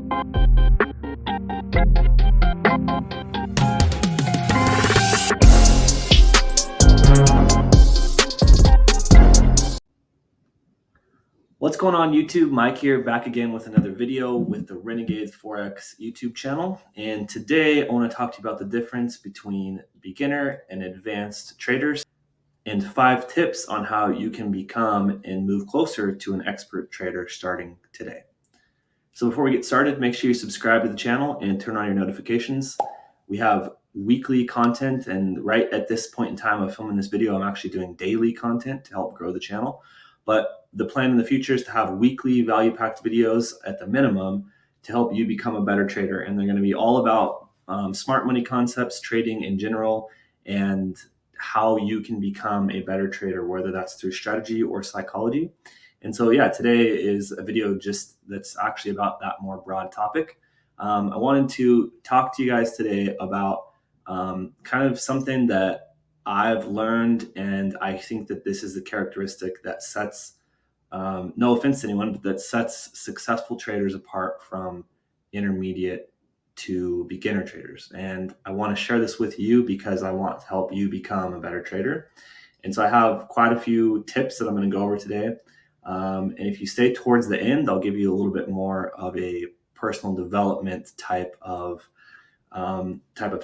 What's going on YouTube? Mike here, back again with another video with the Renegade Forex YouTube channel. And today I want to talk to you about the difference between beginner and advanced traders and 5 tips on how you can become and move closer to an expert trader starting today. So before we get started, make sure you subscribe to the channel and turn on your notifications. We have weekly content, and right at this point in time of filming this video, I'm actually doing daily content to help grow the channel. But the plan in the future is to have weekly value-packed videos at the minimum to help you become a better trader. And they're going to be all about smart money concepts, trading in general, and how you can become a better trader, whether that's through strategy or psychology. And so, yeah, today is a video just that's actually about that more broad topic. I wanted to talk to you guys today about kind of something that I've learned, and I think that this is the characteristic that sets, no offense to anyone, but that sets successful traders apart from intermediate to beginner traders. And I want to share this with you because I want to help you become a better trader. And so I have quite a few tips that I'm going to go over today. And if you stay towards the end, I'll give you a little bit more of a personal development type of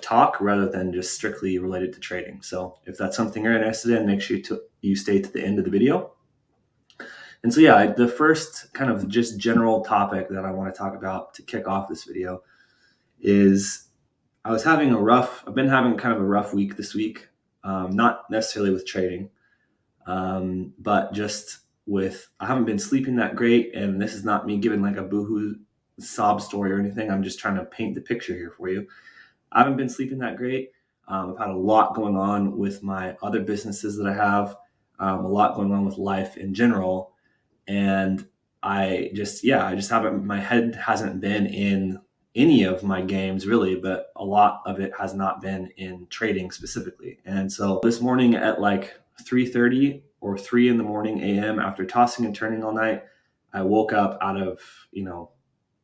talk rather than just strictly related to trading. So if that's something you're interested in, make sure you stay to the end of the video. And so, yeah, the first kind of just general topic that I want to talk about to kick off this video is I've been having kind of a rough week this week, not necessarily with trading, but just I haven't been sleeping that great. And this is not me giving like a boohoo sob story or anything. I'm just trying to paint the picture here for you. I haven't been sleeping that great. I've had a lot going on with my other businesses that I have, a lot going on with life in general. And I just haven't, my head hasn't been in any of my games really, but a lot of it has not been in trading specifically. And so this morning at like 3:30 or 3 in the morning a.m. after tossing and turning all night, I woke up out of,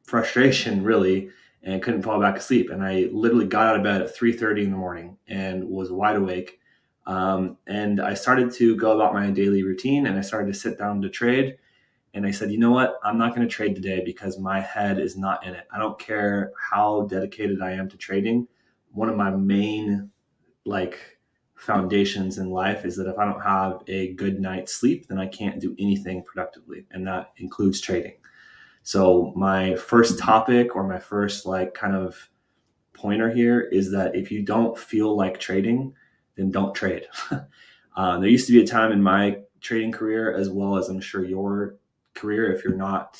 frustration really, and couldn't fall back asleep. And I literally got out of bed at 3:30 in the morning and was wide awake. And I started to go about my daily routine, and I started to sit down to trade. And I said, you know what? I'm not going to trade today because my head is not in it. I don't care how dedicated I am to trading. One of my main foundations in life is that if I don't have a good night's sleep, then I can't do anything productively. And that includes trading. So my first topic, or my first kind of pointer here, is that if you don't feel like trading, then don't trade. There used to be a time in my trading career, as well as I'm sure your career, if you're not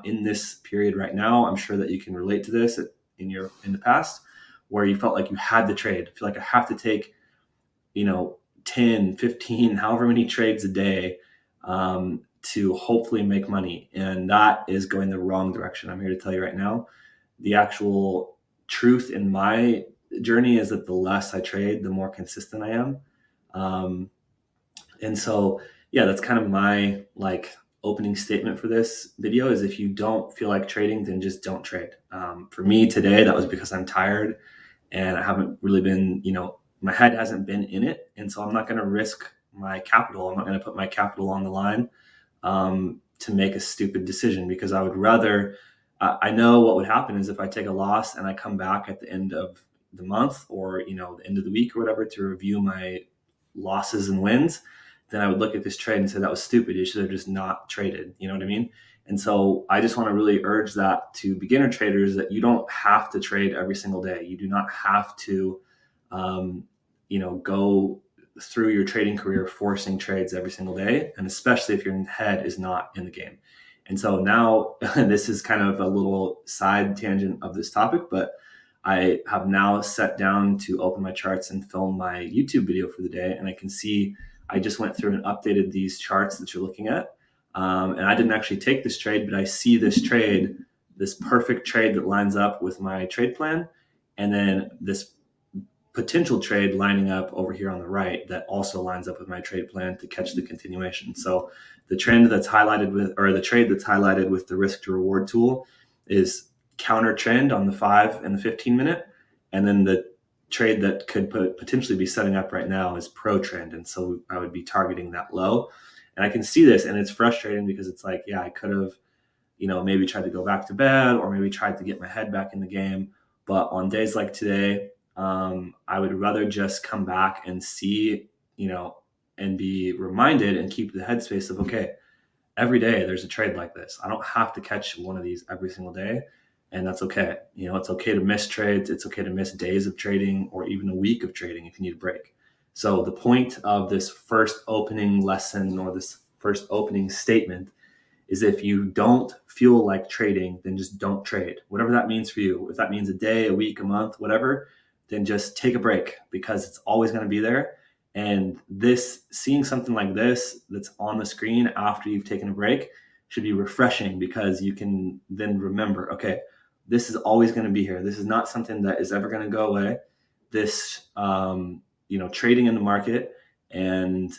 in this period right now, I'm sure that you can relate to this in the past, where you felt like you had to trade. I feel like I have to take 10, 15, however many trades a day to hopefully make money. And that is going the wrong direction. I'm here to tell you right now, the actual truth in my journey is that the less I trade, the more consistent I am. And so, yeah, that's kind of my opening statement for this video is if you don't feel like trading, then just don't trade. For me today, that was because I'm tired and I haven't really been, my head hasn't been in it. And so I'm not going to risk my capital. I'm not going to put my capital on the line to make a stupid decision, because I would rather, I know what would happen is if I take a loss and I come back at the end of the month or, the end of the week or whatever to review my losses and wins, then I would look at this trade and say, that was stupid. You should have just not traded. You know what I mean? And so I just want to really urge that to beginner traders, that you don't have to trade every single day. You do not have to, go through your trading career forcing trades every single day. And especially if your head is not in the game. And so now this is kind of a little side tangent of this topic, but I have now sat down to open my charts and film my YouTube video for the day. And I can see I just went through and updated these charts that you're looking at. And I didn't actually take this trade, but I see this trade, this perfect trade that lines up with my trade plan. And then this potential trade lining up over here on the right that also lines up with my trade plan to catch the continuation. So the trend that's highlighted with, or the trade that's highlighted with the risk to reward tool, is counter trend on the 5 and the 15 minute. And then the trade that could potentially be setting up right now is pro trend. And so I would be targeting that low. And I can see this, and it's frustrating because it's like, yeah, I could have, maybe tried to go back to bed or maybe tried to get my head back in the game. But on days like today, I would rather just come back and see, and be reminded and keep the headspace of, okay, every day there's a trade like this. I don't have to catch one of these every single day. And that's okay. It's okay to miss trades. It's okay to miss days of trading or even a week of trading if you need a break. So the point of this first opening lesson or this first opening statement is if you don't feel like trading, then just don't trade. Whatever that means for you. If that means a day, a week, a month, whatever, then just take a break because it's always going to be there. And seeing something like this that's on the screen after you've taken a break should be refreshing because you can then remember, okay, this is always going to be here. This is not something that is ever going to go away. This, trading in the market and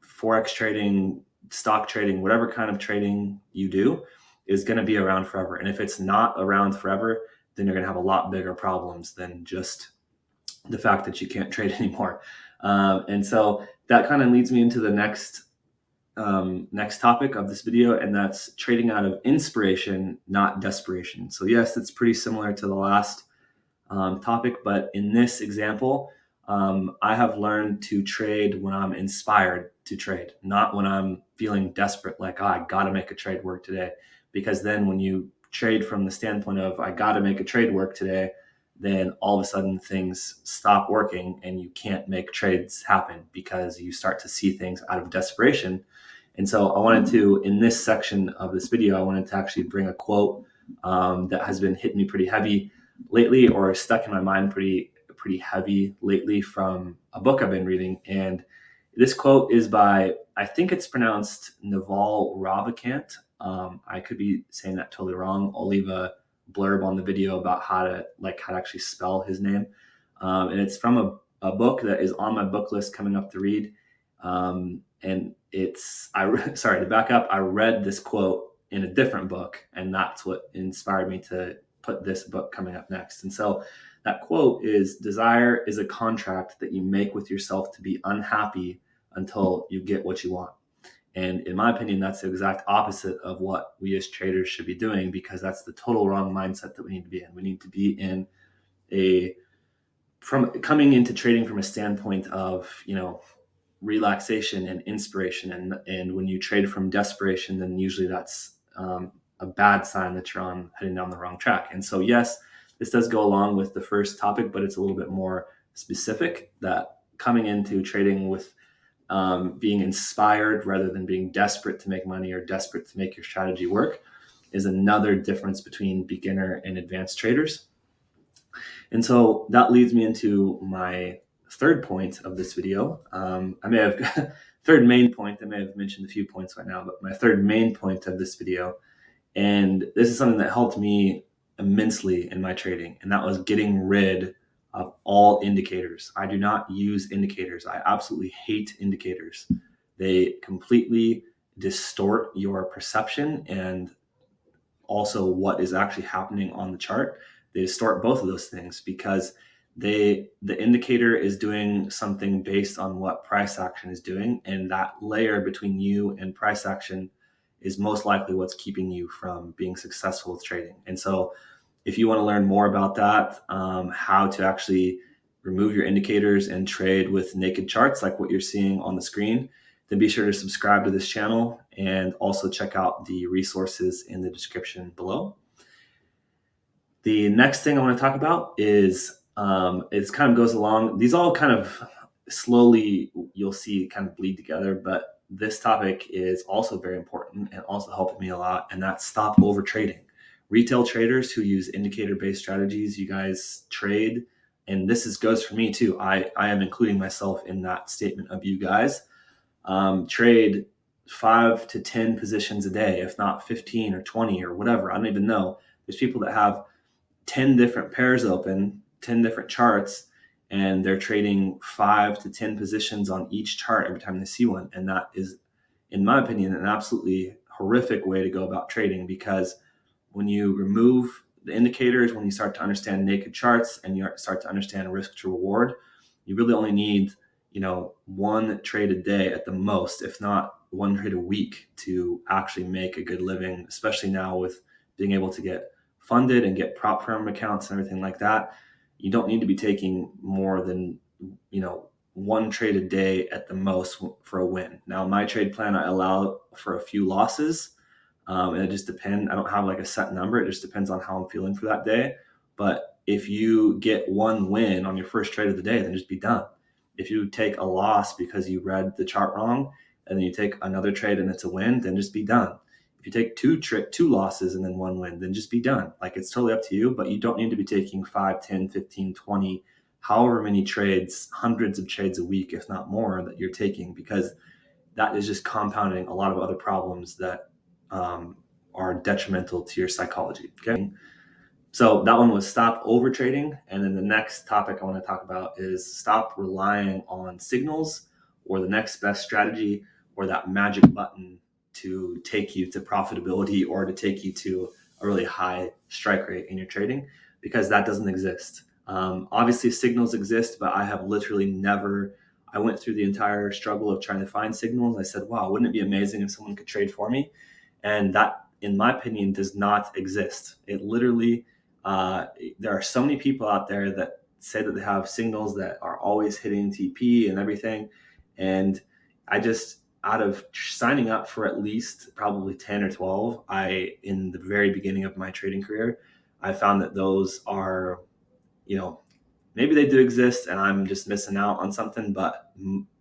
Forex trading, stock trading, whatever kind of trading you do is going to be around forever. And if it's not around forever, then you're going to have a lot bigger problems than just the fact that you can't trade anymore. And so that kind of leads me into the next topic of this video, and that's trading out of inspiration, not desperation. So yes, it's pretty similar to the last topic, but in this example, I have learned to trade when I'm inspired to trade, not when I'm feeling desperate, like, I got to make a trade work today. Because then when you trade from the standpoint of, I got to make a trade work today, then all of a sudden things stop working and you can't make trades happen because you start to see things out of desperation. And so I wanted to, in this section of this video, I wanted to actually bring a quote that has been hitting me pretty heavy lately, or stuck in my mind pretty heavy lately, from a book I've been reading. And this quote is by, I think it's pronounced Naval Ravikant. I could be saying that totally wrong. I'll leave a blurb on the video about how to actually spell his name. And it's from a book that is on my book list coming up to read. And sorry, to back up, I read this quote in a different book, and that's what inspired me to put this book coming up next. And so that quote is, desire is a contract that you make with yourself to be unhappy until you get what you want. And in my opinion, that's the exact opposite of what we as traders should be doing, because that's the total wrong mindset that we need to be in. We need to be in coming into trading from a standpoint of, relaxation and inspiration. And when you trade from desperation, then usually that's a bad sign that you're heading down the wrong track. And so, yes, this does go along with the first topic, but it's a little bit more specific, that coming into trading with being inspired rather than being desperate to make money or desperate to make your strategy work is another difference between beginner and advanced traders. And so that leads me into my third point of this video. I may have third main point. I may have mentioned a few points right now, but my third main point of this video, and this is something that helped me immensely in my trading, and that was getting rid of all indicators. I do not use indicators. I absolutely hate indicators. They completely distort your perception and also what is actually happening on the chart. They distort both of those things because the indicator is doing something based on what price action is doing, and that layer between you and price action is most likely what's keeping you from being successful with trading. And so if you want to learn more about that, how to actually remove your indicators and trade with naked charts like what you're seeing on the screen, then be sure to subscribe to this channel and also check out the resources in the description below. The next thing I want to talk about is, it kind of goes along, these all kind of slowly, you'll see, kind of bleed together, but this topic is also very important and also helped me a lot, and that's stop over trading. Retail traders who use indicator-based strategies, you guys trade, and this goes for me too. I am including myself in that statement of you guys. Trade 5 to 10 positions a day, if not 15 or 20 or whatever. I don't even know. There's people that have 10 different pairs open, 10 different charts, and they're trading 5 to 10 positions on each chart every time they see one. And that is, in my opinion, an absolutely horrific way to go about trading, because when you remove the indicators, when you start to understand naked charts and you start to understand risk to reward, you really only need, one trade a day at the most, if not one trade a week, to actually make a good living, especially now with being able to get funded and get prop firm accounts and everything like that. You don't need to be taking more than, one trade a day at the most for a win. Now, my trade plan, I allow for a few losses. And it just depends. I don't have like a set number. It just depends on how I'm feeling for that day. But if you get one win on your first trade of the day, then just be done. If you take a loss because you read the chart wrong, and then you take another trade and it's a win, then just be done. If you take two losses and then one win, then just be done. Like, it's totally up to you, but you don't need to be taking 5, 10, 15, 20, however many trades, hundreds of trades a week, if not more, that you're taking, because that is just compounding a lot of other problems that are detrimental to your psychology. Okay. So that one was stop over trading. And then the next topic I want to talk about is stop relying on signals or the next best strategy or that magic button to take you to profitability or to take you to a really high strike rate in your trading, because that doesn't exist. Obviously, signals exist, but I have literally never. I went through the entire struggle of trying to find signals. I said, wow, wouldn't it be amazing if someone could trade for me? And that, in my opinion, does not exist. It literally, there are so many people out there that say that they have signals that are always hitting TP and everything. And I just, out of signing up for at least probably 10 or 12, in the very beginning of my trading career, I found that those are, maybe they do exist and I'm just missing out on something, but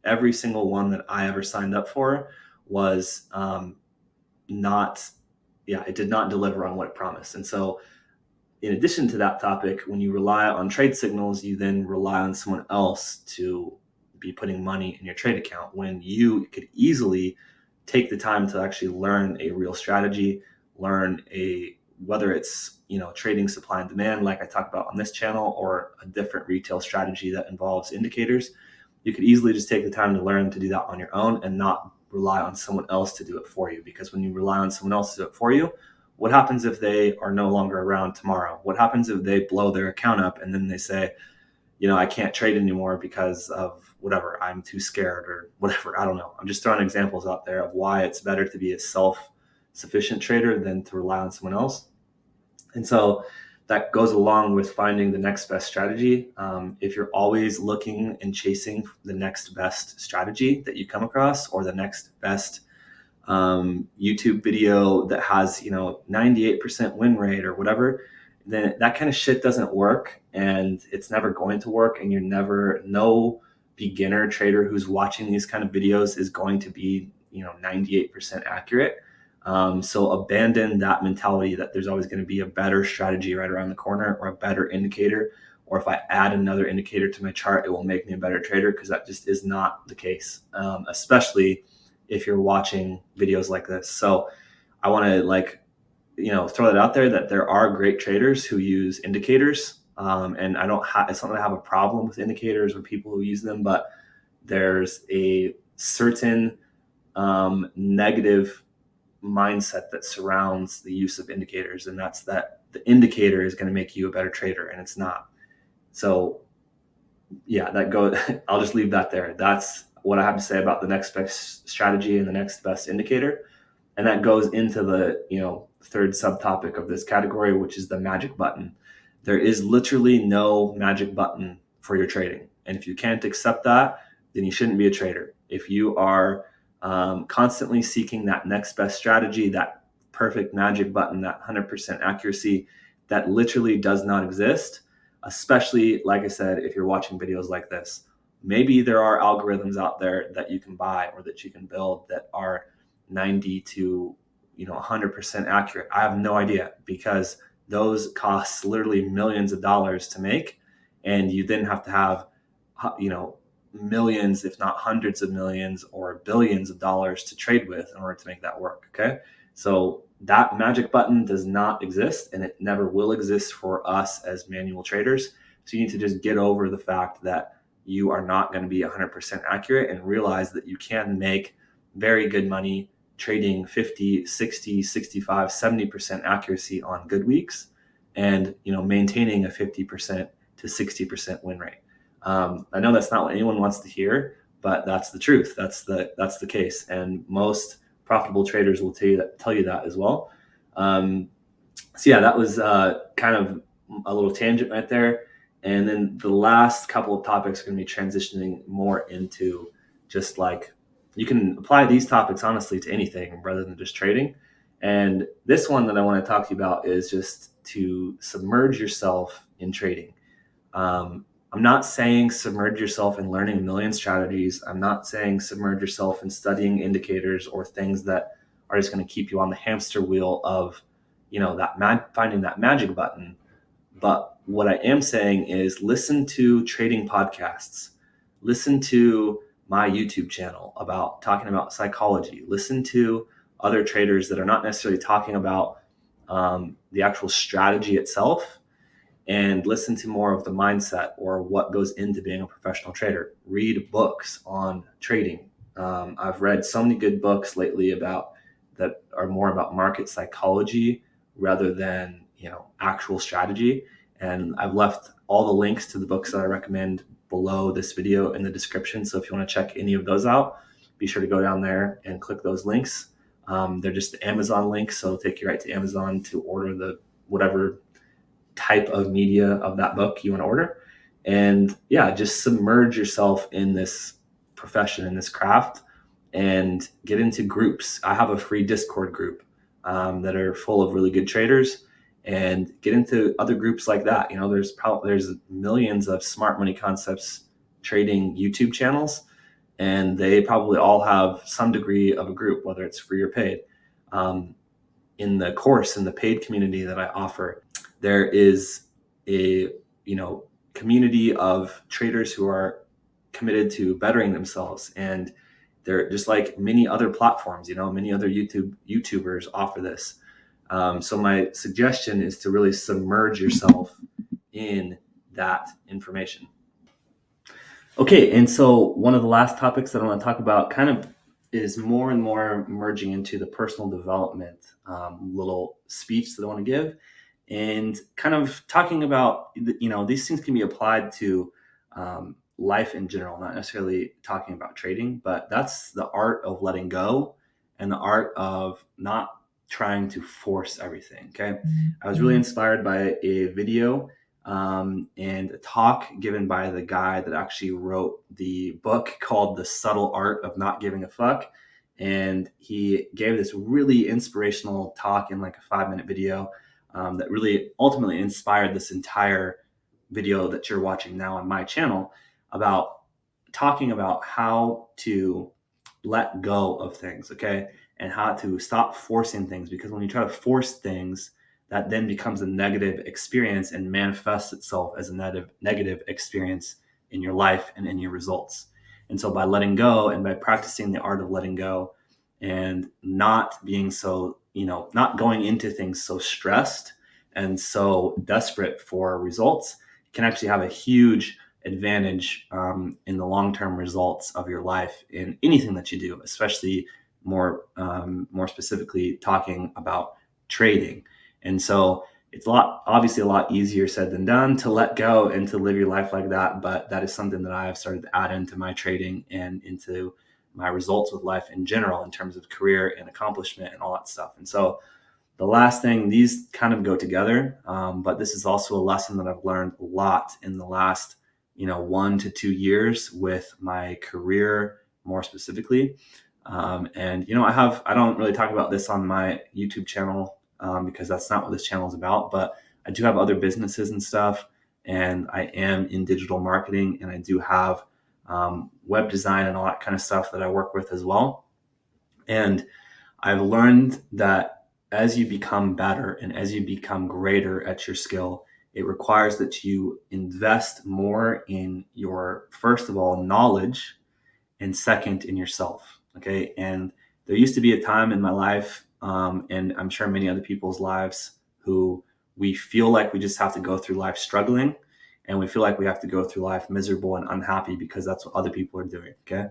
every single one that I ever signed up for was not, it did not deliver on what it promised. And so, in addition to that topic, when you rely on trade signals, you then rely on someone else to be putting money in your trade account, when you could easily take the time to actually learn a real strategy, whether it's, trading supply and demand, like I talked about on this channel, or a different retail strategy that involves indicators. You could easily just take the time to learn to do that on your own and not rely on someone else to do it for you. Because when you rely on someone else to do it for you, what happens if they are no longer around tomorrow? What happens if they blow their account up and then they say, I can't trade anymore because of whatever, I'm too scared or whatever. I don't know. I'm just throwing examples out there of why it's better to be a self-sufficient trader than to rely on someone else. And so that goes along with finding the next best strategy. If you're always looking and chasing the next best strategy that you come across, or the next best YouTube video that has 98% win rate or whatever, then that kind of shit doesn't work, and it's never going to work. And no beginner trader who's watching these kind of videos is going to be 98% accurate. So abandon that mentality that there's always going to be a better strategy right around the corner, or a better indicator, or if I add another indicator to my chart, it will make me a better trader, because that just is not the case, especially if you're watching videos like this. So I want to throw that out there, that there are great traders who use indicators. And it's not that I have a problem with indicators or people who use them, but there's a certain negative mindset that surrounds the use of indicators, and that's that the indicator is going to make you a better trader, and it's not. So I'll just leave that there. That's what I have to say about the next best strategy and the next best indicator. And that goes into the third subtopic of this category, which is the magic button. There is literally no magic button for your trading, and if you can't accept that, then you shouldn't be a trader. If you are constantly seeking that next best strategy, that perfect magic button, that 100% accuracy, that literally does not exist. Especially, like I said, if you're watching videos like this, maybe there are algorithms out there that you can buy or that you can build that are 90 to 100% accurate. I have no idea, because those costs literally millions of dollars to make, and you then have to have millions, if not hundreds of millions or billions of dollars to trade with in order to make that work. Okay. So that magic button does not exist, and it never will exist for us as manual traders. So you need to just get over the fact that you are not going to be 100% accurate, and realize that you can make very good money trading 50, 60, 65, 70% accuracy on good weeks, and maintaining a 50% to 60% win rate. I know that's not what anyone wants to hear, but that's the truth. That's the case, and most profitable traders will tell you that as well. So yeah, that was kind of a little tangent right there. And then the last couple of topics are going to be transitioning more into just like, you can apply these topics honestly to anything rather than just trading. And this one that I want to talk to you about is just to submerge yourself in trading. I'm not saying submerge yourself in learning a million strategies. I'm not saying submerge yourself in studying indicators or things that are just going to keep you on the hamster wheel of, finding that magic button. But what I am saying is listen to trading podcasts, listen to my YouTube channel about talking about psychology, listen to other traders that are not necessarily talking about the actual strategy itself, and listen to more of the mindset or what goes into being a professional trader. Read books on trading. I've read so many good books lately that are more about market psychology rather than actual strategy. And I've left all the links to the books that I recommend below this video in the description. So if you want to check any of those out, be sure to go down there and click those links. They're just the Amazon links, so it'll take you right to Amazon to order the whatever type of media of that book you want to order. And yeah, just submerge yourself in this profession, in this craft, and get into groups. I have a free Discord group that are full of really good traders, and get into other groups like that. There's millions of Smart Money Concepts trading YouTube channels, and they probably all have some degree of a group, whether it's free or paid. In the paid community that I offer, there is a community of traders who are committed to bettering themselves, and they're just like many other platforms. Many other YouTubers offer this. So my suggestion is to really submerge yourself in that information. Okay, and so one of the last topics that I want to talk about kind of is more and more merging into the personal development little speech that I want to give, and kind of talking about, these things can be applied to life in general, not necessarily talking about trading, but that's the art of letting go and the art of not trying to force everything. Okay. I was really inspired by a video and a talk given by the guy that actually wrote the book called The Subtle Art of Not Giving a Fuck. And he gave this really inspirational talk in like a 5-minute video that really ultimately inspired this entire video that you're watching now on my channel, about talking about how to let go of things, okay? And how to stop forcing things, because when you try to force things, that then becomes a negative experience and manifests itself as a negative experience in your life and in your results. And so by letting go and by practicing the art of letting go and not being so, not going into things so stressed and so desperate for results, can actually have a huge advantage in the long-term results of your life in anything that you do, especially more specifically talking about trading. And so it's obviously a lot easier said than done to let go and to live your life like that. But that is something that I have started to add into my trading and into my results with life in general, in terms of career and accomplishment and all that stuff. And so the last thing, these kind of go together, but this is also a lesson that I've learned a lot in the last 1 to 2 years with my career, more specifically. And I don't really talk about this on my YouTube channel because that's not what this channel is about, but I do have other businesses and stuff, and I am in digital marketing, and I do have web design and all that kind of stuff that I work with as well. And I've learned that as you become better and as you become greater at your skill, it requires that you invest more in your, first of all, knowledge, and second, in yourself. Okay. And there used to be a time in my life, and I'm sure many other people's lives, who we feel like we just have to go through life struggling, and we feel like we have to go through life miserable and unhappy because that's what other people are doing. Okay.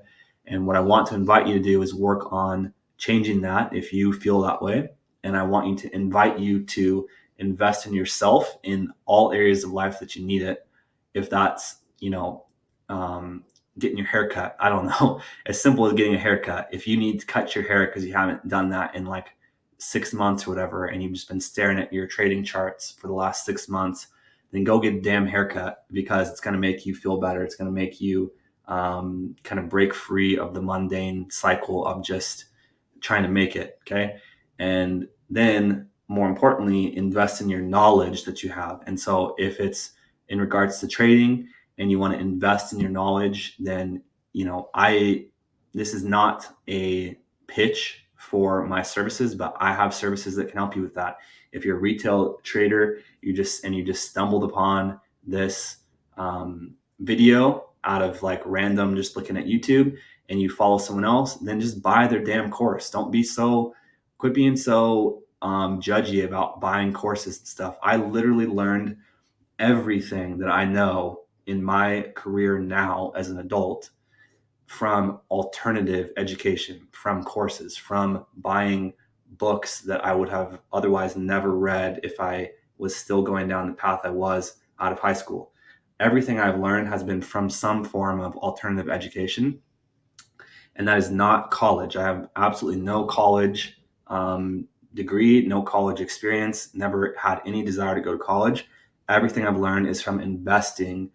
And what I want to invite you to do is work on changing that if you feel that way. And I want you to invite you to invest in yourself in all areas of life that you need it. If that's, getting your hair cut, I don't know, as simple as getting a haircut. If you need to cut your hair because you haven't done that in like 6 months or whatever, and you've just been staring at your trading charts for the last 6 months, then go get a damn haircut, because it's going to make you feel better. It's going to make you kind of break free of the mundane cycle of just trying to make it. Okay. And then more importantly, invest in your knowledge that you have. And so if it's in regards to trading and you want to invest in your knowledge, then, this is not a pitch for my services, but I have services that can help you with that. If you're a retail trader, you just stumbled upon this video out of like random, just looking at YouTube, and you follow someone else, then just buy their damn course. Quit being so judgy about buying courses and stuff. I literally learned everything that I know in my career now as an adult from alternative education, from courses, from buying books that I would have otherwise never read if I was still going down the path I was out of high school. Everything I've learned has been from some form of alternative education, and that is not college. I have absolutely no college degree, no college experience, never had any desire to go to college. Everything I've learned is from investing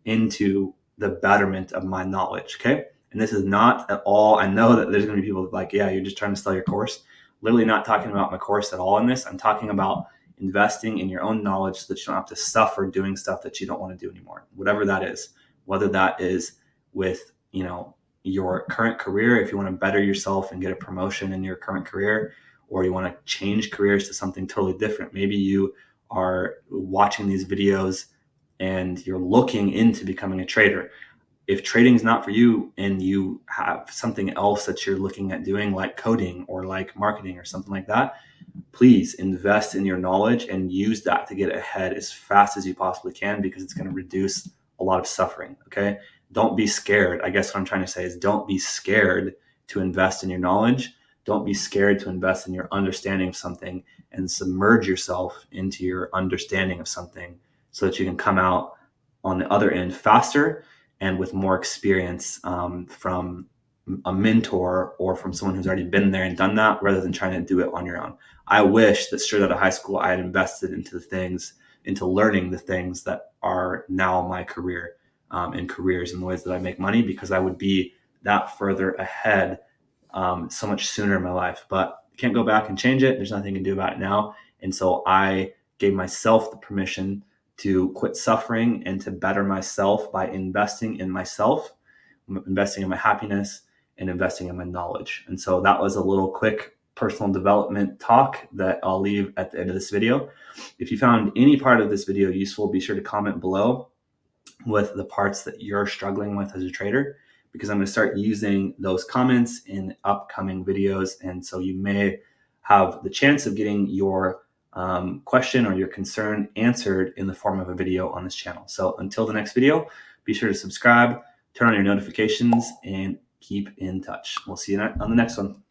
into the betterment of my knowledge. Okay. And this is not at all, I know that there's going to be people like, yeah, you're just trying to sell your course. Literally not talking about my course at all in this. I'm talking about investing in your own knowledge so that you don't have to suffer doing stuff that you don't want to do anymore, whatever that is, whether that is with, your current career, if you want to better yourself and get a promotion in your current career, or you want to change careers to something totally different. Maybe you are watching these videos and you're looking into becoming a trader. If trading is not for you and you have something else that you're looking at doing, like coding or like marketing or something like that, please invest in your knowledge and use that to get ahead as fast as you possibly can, because it's going to reduce a lot of suffering. Okay. Don't be scared. I guess what I'm trying to say is, don't be scared to invest in your knowledge. Don't be scared to invest in your understanding of something, and submerge yourself into your understanding of something so that you can come out on the other end faster and with more experience from a mentor or from someone who's already been there and done that, rather than trying to do it on your own. I wish that straight out of high school, I had invested into learning the things that are now my career and careers and the ways that I make money, because I would be that further ahead so much sooner in my life. But I can't go back and change it. There's nothing you can do about it now. And so I gave myself the permission to quit suffering and to better myself by investing in myself, investing in my happiness, and investing in my knowledge. And so that was a little quick personal development talk that I'll leave at the end of this video. If you found any part of this video useful, be sure to comment below with the parts that you're struggling with as a trader, because I'm going to start using those comments in upcoming videos. And so you may have the chance of getting your question or your concern answered in the form of a video on this channel. So until the next video, be sure to subscribe, turn on your notifications, and keep in touch. We'll see you on the next one.